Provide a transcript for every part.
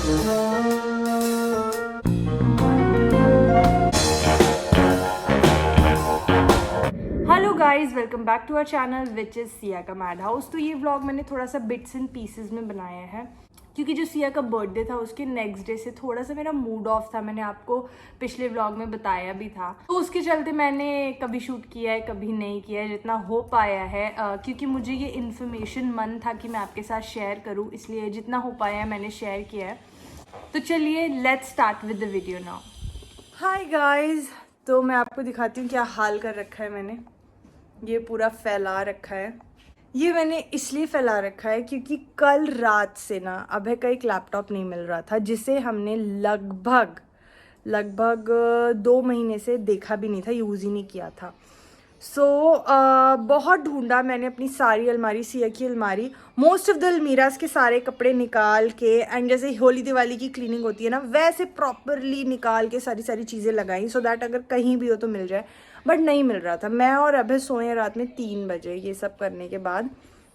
Hello guys, welcome back to our channel which is Siya का mad house. तो ये vlog मैंने थोड़ा सा बिट्स एंड पीसेस में बनाया है क्योंकि जो सिया का बर्थडे था उसके नेक्स्ट डे से थोड़ा सा मेरा मूड ऑफ था। मैंने आपको पिछले व्लॉग में बताया भी था, तो उसके चलते मैंने कभी शूट किया है कभी नहीं किया है, जितना हो पाया है क्योंकि मुझे ये इन्फॉर्मेशन मन था कि मैं आपके साथ शेयर करूँ, इसलिए जितना हो पाया है मैंने शेयर किया है। तो चलिए let's start with the video now. Hi guys, तो मैं आपको दिखाती हूँ क्या हाल कर रखा है मैंने। ये पूरा फैला रखा है। ये मैंने इसलिए फैला रखा है क्योंकि कल रात से ना अभय का एक लैपटॉप नहीं मिल रहा था, जिसे हमने लगभग 2 महीने से देखा भी नहीं था, यूज़ ही नहीं किया था। बहुत ढूंढा मैंने अपनी सारी अलमारी, सिया की अलमारी, मोस्ट ऑफ द अलमीराज के सारे कपड़े निकाल के, एंड जैसे होली दिवाली की क्लीनिंग होती है ना वैसे प्रॉपरली निकाल के सारी चीज़ें लगाई सो दैट अगर कहीं भी हो तो मिल जाए, बट नहीं मिल रहा था। मैं और अभय सोए रात में 3 बजे ये सब करने के बाद,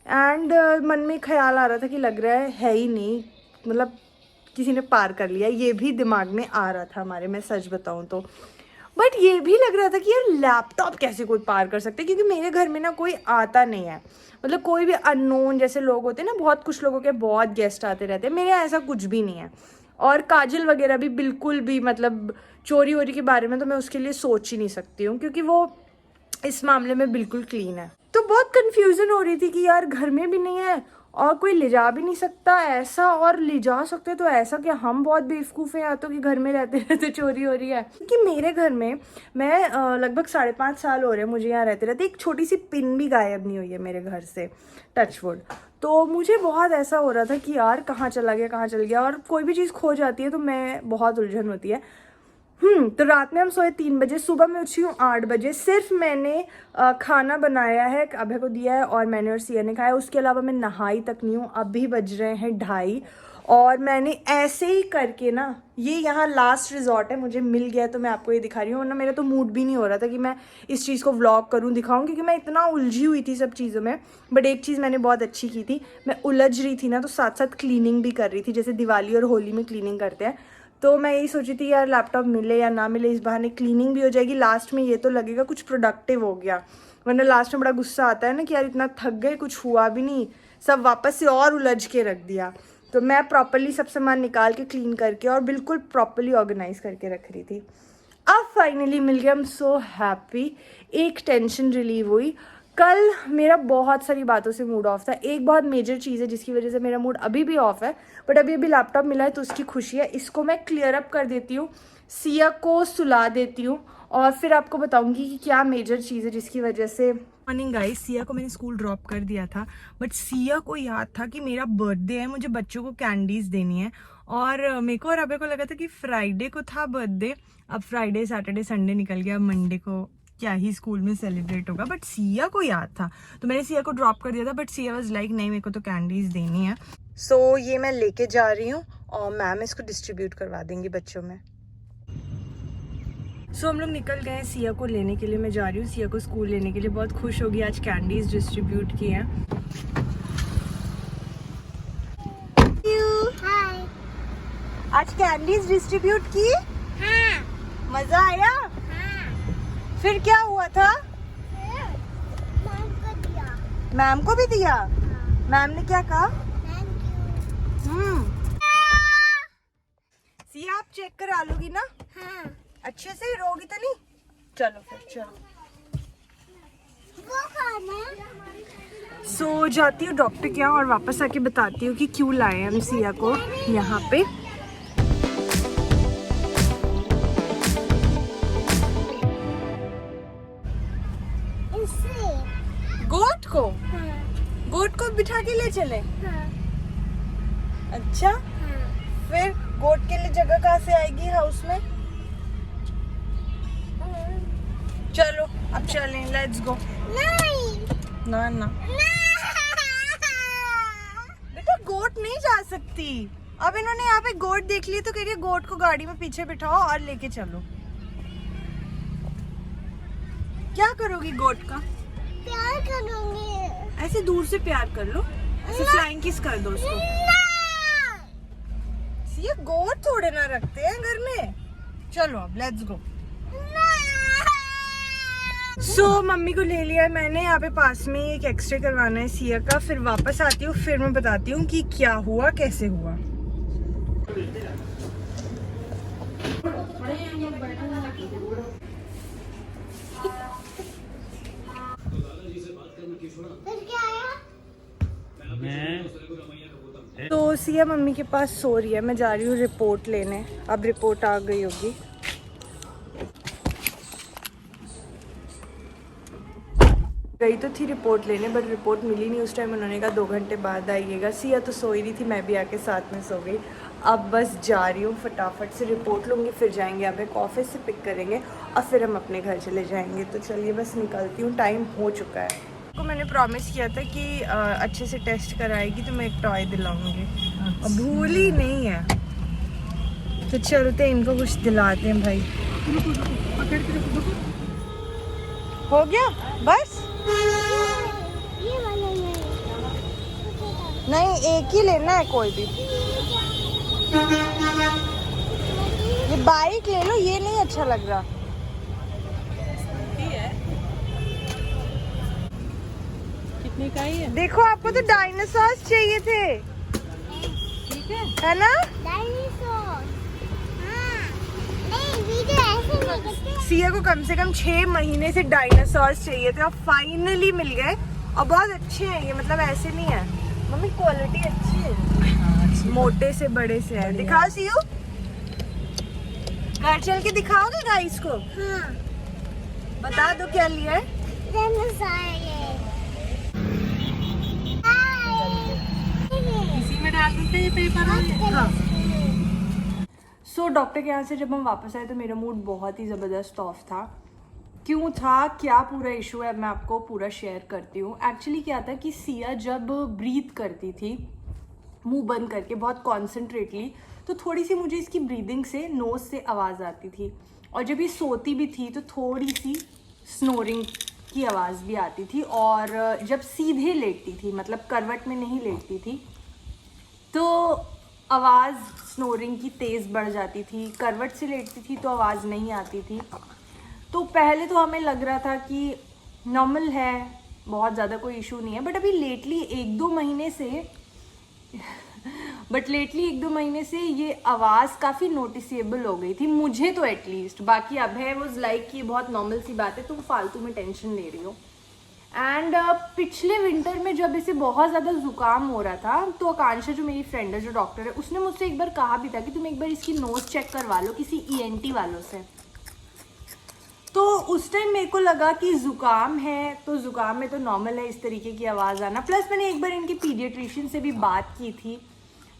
एंड मन में ख्याल आ रहा था कि लग रहा है ही नहीं, मतलब किसी ने पार कर लिया, ये भी दिमाग में आ रहा था हमारे, मैं सच बताऊँ तो। बट ये भी लग रहा था कि यार लैपटॉप कैसे कोई पार कर सकते, क्योंकि मेरे घर में ना कोई आता नहीं है, मतलब कोई भी अननोन जैसे लोग होते हैं ना, बहुत कुछ लोगों के बहुत गेस्ट आते रहते हैं, मेरे ऐसा कुछ भी नहीं है। और काजल वगैरह भी बिल्कुल भी, मतलब चोरी वोरी के बारे में तो मैं उसके लिए सोच ही नहीं सकती हूँ, क्योंकि वो इस मामले में बिल्कुल क्लीन है। तो बहुत कंफ्यूजन हो रही थी कि यार घर में भी नहीं है और कोई ले जा भी नहीं सकता ऐसा, और ले जा सकते तो ऐसा क्या हम बहुत बेवकूफ़ हैं या तो कि घर में रहते रहते चोरी हो रही है। क्योंकि मेरे घर में मैं लगभग 5.5 साल हो रहे हैं मुझे यहाँ रहते रहते, एक छोटी सी पिन भी गायब नहीं हुई है मेरे घर से, टचवुड। तो मुझे बहुत ऐसा हो रहा था कि यार कहाँ चला गया, और कोई भी चीज़ खो जाती है तो मैं बहुत उलझन होती है। तो रात में हम सोए 3 बजे, सुबह मैं उठी हूँ 8 बजे। सिर्फ मैंने खाना बनाया है, अभय को दिया है और मैंने और सिया ने खाया, उसके अलावा मैं नहाई तक नहीं हूँ। अभी बज रहे हैं 2:30 और मैंने ऐसे ही करके ना, ये यहाँ लास्ट रिजॉर्ट है, मुझे मिल गया तो मैं आपको ये दिखा रही हूँ, वरना मेरा तो मूड भी नहीं हो रहा था कि मैं इस चीज़ को व्लॉग करूँ, दिखाऊँ, क्योंकि मैं इतना उलझी हुई थी सब चीज़ों में। बट एक चीज़ मैंने बहुत अच्छी की थी, मैं उलझ रही थी ना तो साथ साथ क्लीनिंग भी कर रही थी, जैसे दिवाली और होली में क्लीनिंग करते हैं। तो मैं यही सोची थी यार लैपटॉप मिले या ना मिले, इस बहाने क्लीनिंग भी हो जाएगी, लास्ट में ये तो लगेगा कुछ प्रोडक्टिव हो गया, वरना लास्ट में बड़ा गुस्सा आता है ना कि यार इतना थक गए, कुछ हुआ भी नहीं, सब वापस से और उलझ के रख दिया। तो मैं प्रॉपरली सब सामान निकाल के क्लीन करके और बिल्कुल प्रॉपरली ऑर्गेनाइज करके रख रही थी। अब फाइनली मिल गया, आई एम सो हैप्पी, एक टेंशन रिलीव हुई। कल मेरा बहुत सारी बातों से मूड ऑफ था, एक बहुत मेजर चीज़ है जिसकी वजह से मेरा मूड अभी भी ऑफ है, बट अभी लैपटॉप मिला है तो उसकी खुशी है। इसको मैं क्लियर अप कर देती हूँ, सिया को सुला देती हूँ और फिर आपको बताऊंगी कि क्या मेजर चीज़ है जिसकी वजह से। मॉर्निंग गाइस, सिया को मैंने स्कूल ड्रॉप कर दिया था, बट सिया को याद था कि मेरा बर्थडे है, मुझे बच्चों को कैंडीज़ देनी है, और मेरे को और अबे को लगा था कि फ्राइडे को था बर्थडे। अब फ्राइडे सैटरडे संडे निकल गया, मंडे को क्या ही स्कूल में सेलिब्रेट होगा, बट सिया को याद था तो मैंने सिया को ड्रॉप कर दिया था, बट सिया वाज लाइक नहीं मेरे को तो कैंडीज देनी है। सो ये मैं लेके जा रही हूँ और मैम इसको डिस्ट्रीब्यूट करवा देंगी बच्चों में। सो हम लोग निकल गए हैं सिया को लेने के लिए, मैं जा रही हूँ सिया को स्कूल लेने के लिए, बहुत खुश होगी, आज कैंडीज डिस्ट्रीब्यूट की हैं। आज कैंडीज डिस्ट्रीब्यूट की, हाँ। मजा आया, हाँ। फिर क्या हुआ था, मैम को भी दिया, हाँ। मैम ने क्या कहा, सिया आप चेक करा लोगी ना, हाँ। अच्छे से, रोगी तो नहीं, चलो फिर चलो। सो जाती हूँ डॉक्टर के यहाँ और वापस आके बताती हूँ कि क्यों लाए हम सिया को यहाँ पे। गोट को, हाँ। गोट को बिठा के ले चले, हाँ। अच्छा, हाँ। फिर गोट के लिए जगह कहाँ से आएगी हाउस में, चलो अब चलें, लेट्स गो। नहीं ना ना बेटा, गोट नहीं जा सकती। अब इन्होंने यहाँ पे गोट देख ली तो कह रही है गोट को गाड़ी में पीछे बिठाओ और लेके चलो। क्या करोगी गोट का, प्यार करूंगी, ऐसे दूर से प्यार कर लो, ऐसे फ्लाइंग किस कर दो उसको। ये गोट थोड़े ना रखते हैं घर में। चलो अब लेट्स गो। मम्मी को ले लिया है मैंने। यहाँ पे पास में एक एक्सरे करवाना है सिया का, फिर वापस आती हूँ, फिर मैं बताती हूँ कि क्या हुआ, कैसे हुआ। तो सिया मम्मी के पास सो रही है, मैं जा रही हूँ रिपोर्ट लेने। अब रिपोर्ट आ गई होगी। गई तो थी रिपोर्ट लेने, बट रिपोर्ट मिली नहीं उस टाइम। उन्होंने कहा 2 घंटे बाद आइएगा। सिया तो सो ही रही थी, मैं भी आके साथ में सो गई। अब बस जा रही हूँ, फटाफट से रिपोर्ट लूँगी, फिर जाएंगे अब एक ऑफिस से पिक करेंगे और फिर हम अपने घर चले जाएंगे। तो चलिए बस निकलती हूँ, टाइम हो चुका है। तो मैंने प्रॉमिस किया था कि अच्छे से टेस्ट कराएगी तो मैं एक टॉय दिलाऊंगी। और भूल ही नहीं है। तो चलते इनको कुछ दिलाते हैं भाई। हो गया बस? नहीं, एक ही लेना है कोई भी। ये बाइक ले लो, ये नहीं अच्छा लग रहा। कितने का ही है? देखो आपको तो डायनासोर्स चाहिए थे, ठीक है ना? डायनासोर। सिया को कम से कम 6 महीने से डायनासोर्स चाहिए थे और फाइनली मिल गए। और बहुत अच्छे हैं ये, मतलब ऐसे नहीं है मम्मी, क्वालिटी अच्छी है। मोटे से बड़े से है। दिखाओ सियो, घर चल के दिखाओगे गाइस को? हाँ। बता दो क्या लिया है। इसी में डाल देते हैं पेपर। हाँ। डॉक्टर के यहाँ से जब हम वापस आए तो मेरा मूड बहुत ही ज़बरदस्त ऑफ था। क्यों था, क्या पूरा इशू है, मैं आपको पूरा शेयर करती हूँ। एक्चुअली क्या था कि सिया जब ब्रीथ करती थी मुंह बंद करके बहुत कॉन्सेंट्रेटली, तो थोड़ी सी मुझे इसकी ब्रीदिंग से नोज़ से आवाज़ आती थी। और जब ये सोती भी थी तो थोड़ी सी स्नोरिंग की आवाज़ भी आती थी। और जब सीधे लेटती थी, मतलब करवट में नहीं लेटती थी, तो आवाज़ स्नोरिंग की तेज़ बढ़ जाती थी। करवट से लेटती थी तो आवाज़ नहीं आती थी। तो पहले तो हमें लग रहा था कि नॉर्मल है, बहुत ज़्यादा कोई इशू नहीं है। बट अभी लेटली 1-2 महीने से ये आवाज़ काफ़ी नोटिसेबल हो गई थी, मुझे तो एटलीस्ट। बाकी अभय वाज लाइक कि बहुत नॉर्मल सी बात है, तुम फालतू में टेंशन ले रही हो। एंड पिछले विंटर में जब इसे बहुत ज़्यादा ज़ुकाम हो रहा था, तो आकांक्षा जो मेरी फ्रेंड है, जो डॉक्टर है, उसने मुझसे एक बार कहा भी था कि तुम एक बार इसकी नोज़ चेक करवा लो किसी ENT वालों से। तो उस टाइम मेरे को लगा कि ज़ुकाम है, तो ज़ुकाम में तो नॉर्मल है इस तरीके की आवाज़ आना। प्लस मैंने एक बार इनके पीडियाट्रिशियन से भी बात की थी,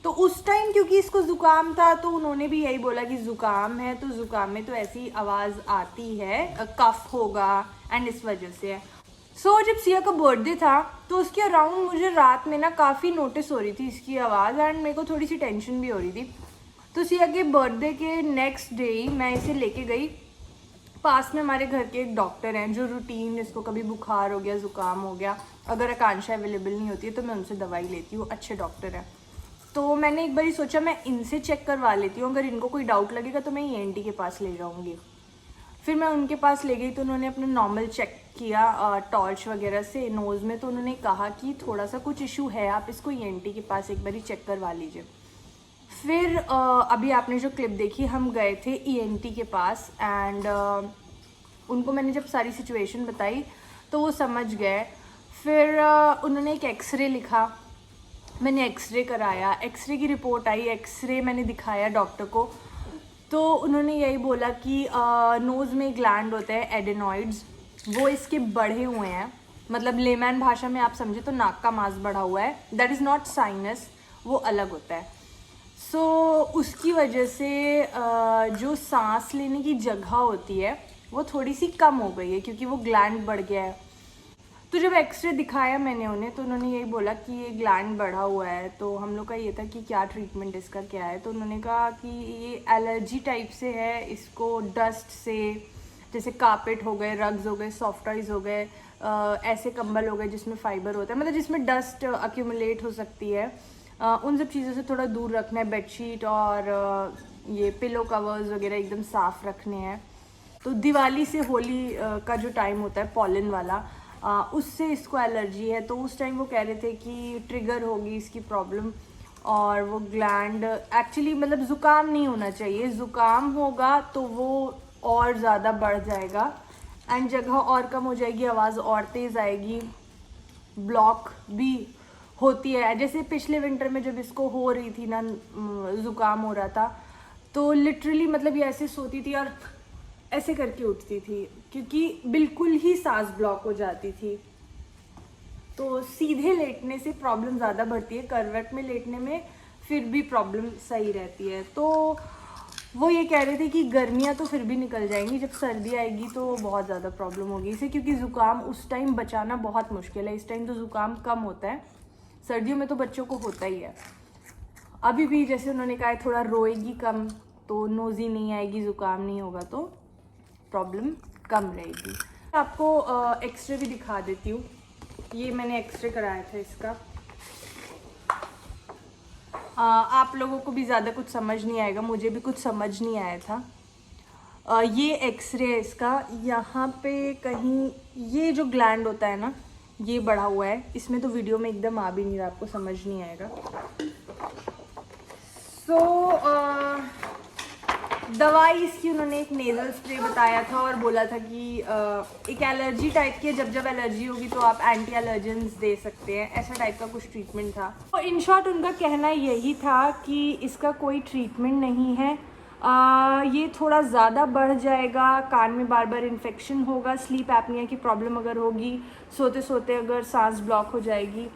तो उस टाइम क्योंकि इसको ज़ुकाम था तो उन्होंने भी यही बोला कि ज़ुकाम है तो ज़ुकाम में तो ऐसी आवाज़ आती है, कफ होगा एंड इस वजह से है। जब सिया का बर्थडे था तो उसके अराउंड मुझे रात में ना काफ़ी नोटिस हो रही थी इसकी आवाज़, एंड मेरे को थोड़ी सी टेंशन भी हो रही थी। तो सिया के बर्थडे के नेक्स्ट डे ही मैं इसे लेके गई। पास में हमारे घर के एक डॉक्टर हैं जो रूटीन, इसको कभी बुखार हो गया, ज़ुकाम हो गया, अगर आकांक्षा अवेलेबल नहीं होती है तो मैं उनसे दवाई लेती हूँ, अच्छे डॉक्टर हैं। तो मैंने एक बार ही सोचा मैं इनसे चेक करवा लेती हूँ, अगर इनको कोई डाउट लगेगा तो मैं ENT के पास ले जाऊँगी। फिर मैं उनके पास ले गई तो उन्होंने अपना नॉर्मल चेक किया टॉर्च वगैरह से नोज़ में, तो उन्होंने कहा कि थोड़ा सा कुछ इशू है, आप इसको ENT के पास एक बार ही चेक करवा लीजिए। फिर अभी आपने जो क्लिप देखी, हम गए थे ENT के पास एंड उनको मैंने जब सारी सिचुएशन बताई तो वो समझ गए। फिर उन्होंने एक एक्सरे लिखा, मैंने एक्सरे कराया, एक्सरे की रिपोर्ट आई, एक्सरे मैंने दिखाया डॉक्टर को, तो उन्होंने यही बोला कि नोज़ में ग्लैंड होते हैं एडेनॉइड्स, वो इसके बढ़े हुए हैं। मतलब लेमैन भाषा में आप समझे तो नाक का मांस बढ़ा हुआ है, दैट इज़ नॉट साइनस, वो अलग होता है। उसकी वजह से जो सांस लेने की जगह होती है वो थोड़ी सी कम हो गई है क्योंकि वो ग्लैंड बढ़ गया है। तो जब एक्सरे दिखाया मैंने उन्हें तो उन्होंने यही बोला कि ये ग्लैंड बढ़ा हुआ है। तो हम लोग का ये था कि क्या ट्रीटमेंट इसका क्या है, तो उन्होंने कहा कि ये एलर्जी टाइप से है, इसको डस्ट से, जैसे कारपेट हो गए, रग्स हो गए, सॉफ्ट टॉयज़ हो गए, ऐसे कंबल हो गए जिसमें फाइबर होता है, मतलब जिसमें डस्ट अक्यूमुलेट हो सकती है, उन सब चीज़ों से थोड़ा दूर रखना है। बेडशीट और ये पिलो कवर्स वगैरह एकदम साफ़ रखने हैं। तो दिवाली से होली का जो टाइम होता है पॉलन वाला, उससे इसको एलर्जी है। तो उस टाइम वो कह रहे थे कि ट्रिगर होगी इसकी प्रॉब्लम, और वो ग्लैंड एक्चुअली मतलब ज़ुकाम नहीं होना चाहिए, ज़ुकाम होगा तो वो और ज़्यादा बढ़ जाएगा एंड जगह और कम हो जाएगी, आवाज़ और तेज़ आएगी, ब्लॉक भी होती है। जैसे पिछले विंटर में जब इसको हो रही थी ना, ज़ुकाम हो रहा था, तो लिटरली मतलब ये ऐसे सोती थी और ऐसे करके उठती थी, क्योंकि बिल्कुल ही सांस ब्लॉक हो जाती थी। तो सीधे लेटने से प्रॉब्लम ज़्यादा बढ़ती है, करवट में लेटने में फिर भी प्रॉब्लम सही रहती है। तो वो ये कह रहे थे कि गर्मियाँ तो फिर भी निकल जाएंगी, जब सर्दी आएगी तो बहुत ज़्यादा प्रॉब्लम होगी इसे, क्योंकि ज़ुकाम उस टाइम बचाना बहुत मुश्किल है। इस टाइम तो ज़ुकाम कम होता है, सर्दियों में तो बच्चों को होता ही है। अभी भी जैसे उन्होंने कहा है थोड़ा रोएगी कम, तो नोज़ी नहीं आएगी, ज़ुकाम नहीं होगा, तो प्रॉब्लम कम रहेगी। आपको एक्सरे भी दिखा देती हूँ। ये मैंने एक्सरे कराया था इसका। आप लोगों को भी ज़्यादा कुछ समझ नहीं आएगा, मुझे भी कुछ समझ नहीं आया था। ये एक्सरे है इसका। यहाँ पे कहीं ये जो ग्लैंड होता है ना, ये बढ़ा हुआ है। इसमें तो वीडियो में एकदम आ भी नहीं रहा, आपको समझ नहीं आएगा। दवाई इसकी उन्होंने एक नेज़ल स्प्रे बताया था और बोला था कि एक एलर्जी टाइप की है, जब जब एलर्जी होगी तो आप एंटी एलर्जेंस दे सकते हैं, ऐसा टाइप का कुछ ट्रीटमेंट था। तो इन शॉर्ट उनका कहना यही था कि इसका कोई ट्रीटमेंट नहीं है, ये थोड़ा ज़्यादा बढ़ जाएगा, कान में बार बार इन्फेक्शन होगा, स्लीप एपनिया की प्रॉब्लम अगर होगी, सोते सोते अगर सांस ब्लॉक हो जाएगी,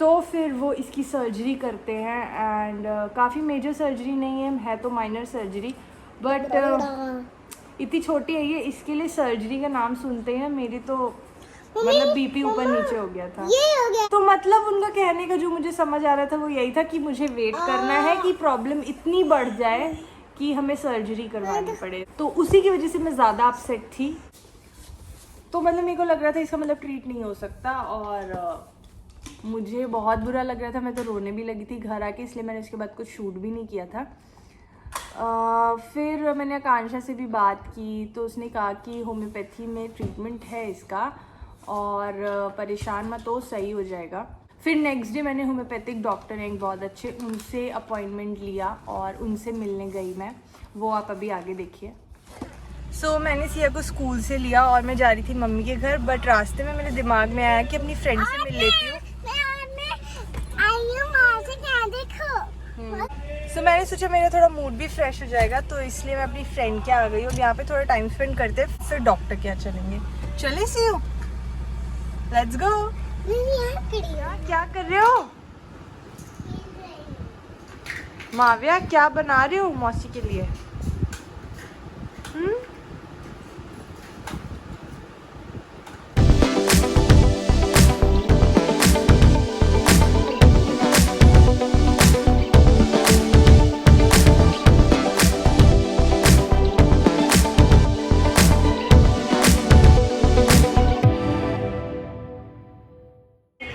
तो फिर वो इसकी सर्जरी करते हैं। एंड काफ़ी मेजर सर्जरी नहीं है तो माइनर सर्जरी, बट इतनी छोटी है ये, इसके लिए सर्जरी का नाम सुनते हैं मेरी तो मतलब बीपी ऊपर नीचे हो गया था। तो मतलब उनका कहने का जो मुझे समझ आ रहा था वो यही था कि मुझे वेट करना है कि प्रॉब्लम इतनी बढ़ जाए कि हमें सर्जरी करवानी पड़े। तो उसी की वजह से मैं ज़्यादा अपसेट थी। तो मतलब मेरे को लग रहा था इसका मतलब ट्रीट नहीं हो सकता, और मुझे बहुत बुरा लग रहा था, मैं तो रोने भी लगी थी घर आके, इसलिए मैंने उसके बाद कुछ शूट भी नहीं किया था। फिर मैंने आकांक्षा से भी बात की, तो उसने कहा कि होम्योपैथी में ट्रीटमेंट है इसका, और परेशान मत हो, सही हो जाएगा। फिर नेक्स्ट डे मैंने होम्योपैथिक डॉक्टर हैं बहुत अच्छे, उनसे अपॉइंटमेंट लिया और उनसे मिलने गई मैं, वो आप अभी आगे देखिए। सो मैंने सिया को स्कूल से लिया और मैं जा रही थी मम्मी के घर, बट रास्ते में मेरे दिमाग में आया कि अपनी फ्रेंड से मिल लेती हूँ। सो मैंने सोचा मेरा थोड़ा मूड भी फ्रेश हो जाएगा, तो इसलिए मैं अपनी फ्रेंड के आ गई और यहाँ पे थोड़ा टाइम स्पेंड करते फिर डॉक्टर के यहाँ चलेंगे। चले सियो, लेट्स गो। क्या कर रहे हो माविया, क्या बना रहे हो मौसी के लिए?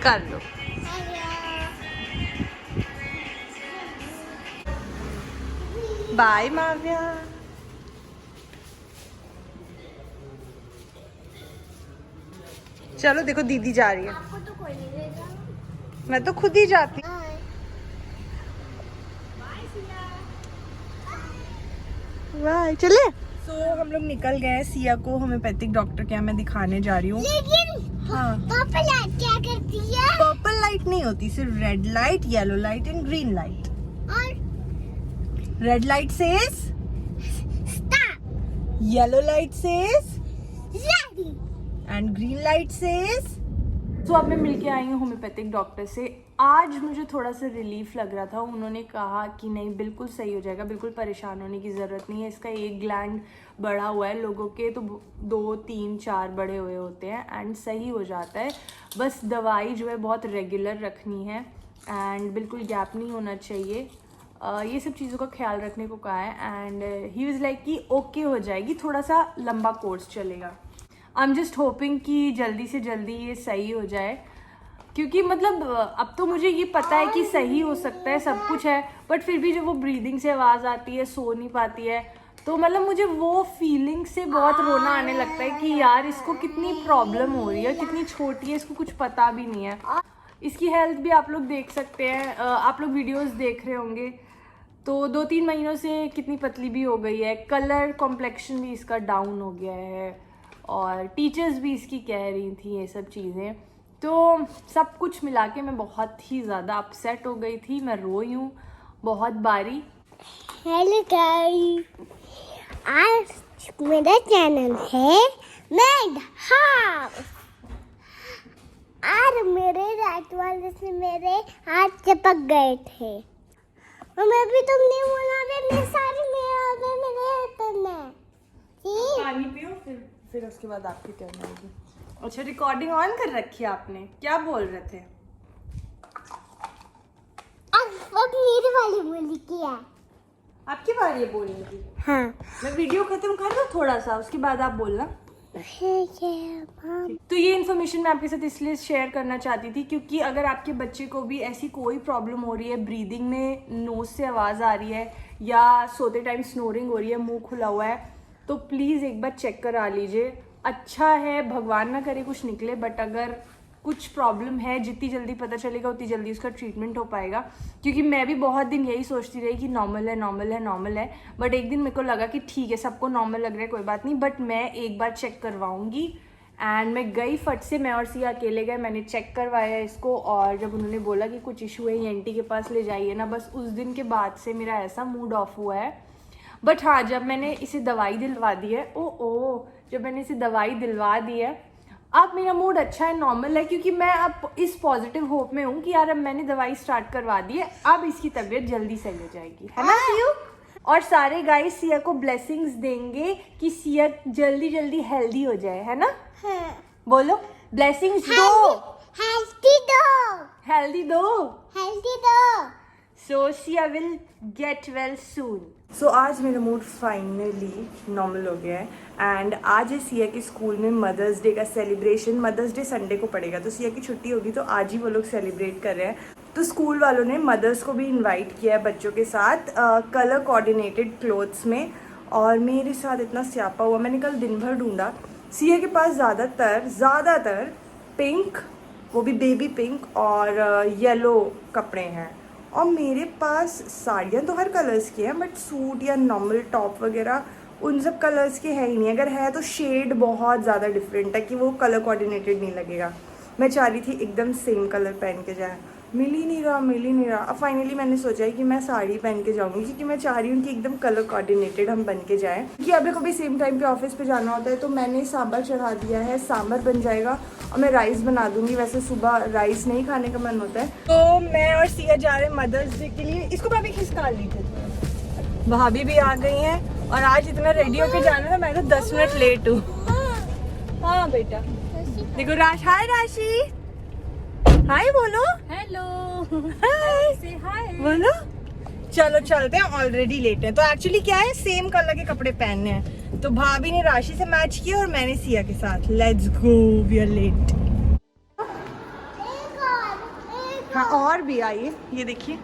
कर लो। बाय माव्या। चलो देखो दीदी जा रही है, आपको तो कोई नहीं भेजा। मैं तो खुद ही जाती। बाय, चले। सो हम लोग निकल गए। सिया को होम्योपैथिक डॉक्टर के यहाँ मैं दिखाने जा रही हूँ। लेकिन हाँ, पर्पल लाइट क्या करती है? पर्पल लाइट नहीं होती, सिर्फ red light, yellow light and green light. और red light says stop, yellow light says ready and green light says. तो अब मैं मिलके आई हूँ होम्योपैथिक डॉक्टर से। आज मुझे थोड़ा सा रिलीफ लग रहा था। उन्होंने कहा कि नहीं, बिल्कुल सही हो जाएगा, बिल्कुल परेशान होने की ज़रूरत नहीं है। इसका एक ग्लैंड बढ़ा हुआ है, लोगों के तो 2, 3, 4 बढ़े हुए होते हैं एंड सही हो जाता है। बस दवाई जो है बहुत रेगुलर रखनी है एंड बिल्कुल गैप नहीं होना चाहिए। ये सब चीज़ों का ख्याल रखने को कहा है एंड ही वाज लाइक कि ओके हो जाएगी, थोड़ा सा लंबा कोर्स चलेगा। आई एम जस्ट होपिंग कि जल्दी से जल्दी ये सही हो जाए। क्योंकि मतलब अब तो मुझे ये पता है कि सही हो सकता है, सब कुछ है, बट फिर भी जब वो ब्रीदिंग से आवाज़ आती है, सो नहीं पाती है, तो मतलब मुझे वो फीलिंग से बहुत रोना आने लगता है कि यार इसको कितनी प्रॉब्लम हो रही है, कितनी छोटी है, इसको कुछ पता भी नहीं है। इसकी हेल्थ भी आप लोग देख सकते हैं, आप लोग वीडियोस देख रहे होंगे, तो 2-3 महीनों से कितनी पतली भी हो गई है, कलर कॉम्प्लेक्शन भी इसका डाउन हो गया है, और टीचर्स भी इसकी कह रही थी ये सब चीज़ें। तो सब कुछ मिला के मैं बहुत ही ज़्यादा अपसेट हो गई थी, मैं रोई हूँ बहुत बारी। हेलो गाइस, आज मेरा चैनल है मैड हाउस। और मेरे रात वाले से मेरे हाथ चिपक गए थे, और मैं भी तुमने बोला मेरे सारे मेरे हाथ में पानी पियो, फिर उसके बाद आपकी टर्न आएगी। अच्छा, रिकॉर्डिंग ऑन कर रखी है आपने? क्या बोल रहे थे? अब मेरे वाली बोली क्या? आपकी बारी है बोलने की। हाँ, मैं वीडियो खत्म कर दूं थोड़ा सा, उसके बाद आप बोलना। तो ये इन्फॉर्मेशन मैं आपके साथ इसलिए शेयर करना चाहती थी क्योंकि अगर आपके बच्चे को भी ऐसी कोई प्रॉब्लम हो रही है, ब्रीदिंग में नोज से आवाज़ आ रही है या सोते टाइम स्नोरिंग हो रही है, मुंह खुला हुआ है, तो प्लीज़ एक बार चेक करा लीजिए। अच्छा है, भगवान ना करे कुछ निकले, बट अगर कुछ प्रॉब्लम है, जितनी जल्दी पता चलेगा उतनी जल्दी उसका ट्रीटमेंट हो पाएगा। क्योंकि मैं भी बहुत दिन यही सोचती रही कि नॉर्मल है नॉर्मल है नॉर्मल है, बट एक दिन मेरे को लगा कि ठीक है, सबको नॉर्मल लग रहा है, कोई बात नहीं, बट मैं एक बार चेक करवाऊंगी। एंड मैं गई फट से, मैं और सिया अकेले गए, मैंने चेक करवाया इसको, और जब उन्होंने बोला कि कुछ इशू है ENT के पास ले जाइए ना, बस उस दिन के बाद से मेरा ऐसा मूड ऑफ हुआ है। बट हाँ, जब मैंने इसे दवाई दिलवा दी है, जब मैंने इसे दवाई दिलवा दी है, अब मेरा मूड अच्छा है, नॉर्मल है, क्योंकि मैं अब इस पॉजिटिव होप में हूँ कि यार अब मैंने दवाई स्टार्ट करवा दी है, अब इसकी तबीयत जल्दी सही हो जाएगी, है ना सिया? और सारे गाइस सिया को ब्लेसिंग्स देंगे कि सिया जल्दी जल्दी हेल्दी हो जाए, है ना? हाँ। बोलो ब्लेसिंग्स दो, हेल्दी दो, हेल्दी दो। हेल्दी दो। So Siya will get well soon. सो आज मेरा मूड फाइनली नॉर्मल हो गया है, एंड आज है सिया के स्कूल में मदर्स डे का सेलिब्रेशन। मदर्स डे संडे को पड़ेगा, तो सिया की छुट्टी होगी, तो आज ही वो लोग सेलिब्रेट कर रहे हैं। तो स्कूल वालों ने मदर्स को भी इनवाइट किया है बच्चों के साथ, कलर कोऑर्डिनेटेड क्लोथ्स में, और मेरे साथ इतना स्यापा हुआ। मैंने कल दिन भर ढूंढा, सिया के पास ज़्यादातर पिंक, वो भी बेबी पिंक और येलो कपड़े हैं, और मेरे पास साड़ियाँ तो हर कलर्स की हैं, बट सूट या नॉर्मल टॉप वगैरह उन सब कलर्स के है ही नहीं। अगर है तो शेड बहुत ज़्यादा डिफरेंट है कि वो कलर कोऑर्डिनेटेड नहीं लगेगा। मैं चाह रही थी एकदम सेम कलर पहन के जाए, मिल ही नहीं रहा। अब फाइनली मैंने सोचा है कि मैं साड़ी पहन के जाऊँगी, क्योंकि मैं चाह रही हूँ कि एकदम कलर कोऑर्डिनेटेड हम बन के जाएँ, क्योंकि अभी कभी सेम टाइम पे ऑफिस पे जाना होता है। तो मैंने सांभर चढ़ा दिया है, सांभर बन जाएगा, और मैं राइस बना दूंगी। वैसे सुबह राइस नहीं खाने का मन होता है। तो मैं और सिया जा रहे हैं मदर्स डे के लिए। इसको भाभी खिसका ली थी, भाभी भी आ गई हैं, और आज इतना रेडी होके जाना था, मैं तो 10 मिनट लेट हूँ। हाँ बेटा, देखो हाय राशि, हाय बोलो, हेलो, हाय बोलो। चलो चलते हैं, ऑलरेडी लेट है। तो एक्चुअली क्या है, सेम कलर के कपड़े पहनने हैं, तो भाभी ने राशि से मैच किया और मैंने सिया के साथ। Let's go, we are late. हाँ, और भी आइए, ये देखिए,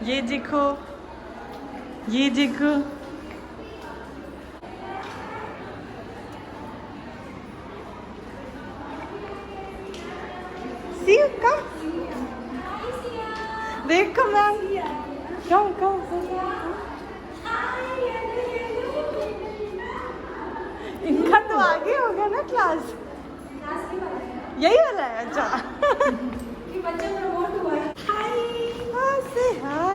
ये देखो, ये देखो। See, come. देखो मैम, come. इनका तो आगे होगा ना क्लास, यही वाला है। अच्छा, हाय।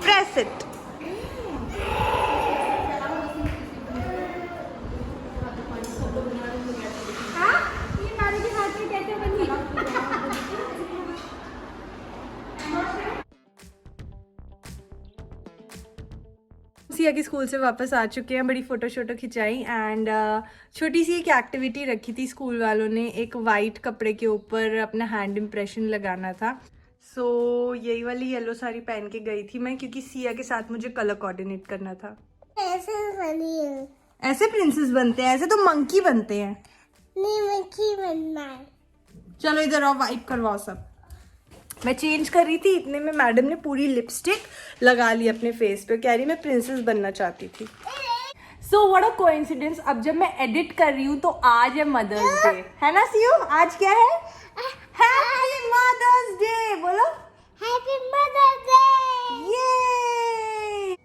Press it. सिया की स्कूल से वापस आ चुके हैं, बड़ी फ़ोटो शोटो खिंचाई, एंड छोटी सी एक एक्टिविटी रखी थी स्कूल वालों ने। एक वाइट कपड़े के ऊपर अपना हैंड इम्प्रेशन लगाना था। सो यही वाली येलो साड़ी पहन के गई थी मैं, क्योंकि सिया के साथ मुझे कलर कोऑर्डिनेट करना था। ऐसे बनी हूँ। ऐसे प्रिंसेस बनते हैं, ऐसे तो मंकी बनते हैं। नहीं मक्खी बनना है। चलो इधर आओ, वाइप करवाओ सब। मैं चेंज कर रही थी, इतने में मैडम ने पूरी लिपस्टिक लगा ली अपने फेस पे, कह रही मैं प्रिंसेस बनना चाहती थी। सो व्हाट अ कोइंसिडेंस, अब जब मैं एडिट कर रही हूँ तो आज है मदर्स डे, है ना सीयू? आज क्या है? हैप्पी मदर्स डे बोलो। Happy mother's day. ये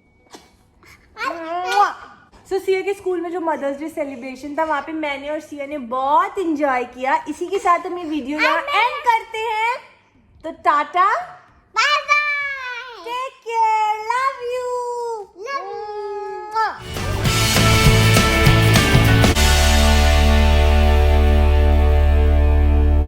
सो सिया के स्कूल में जो मदर्स डे सेलिब्रेशन था, वहाँ पे मैंने और सिया ने बहुत इंजॉय किया। इसी के साथ हम ये वीडियो यहाँ एंड करते हैं। तो टाटा।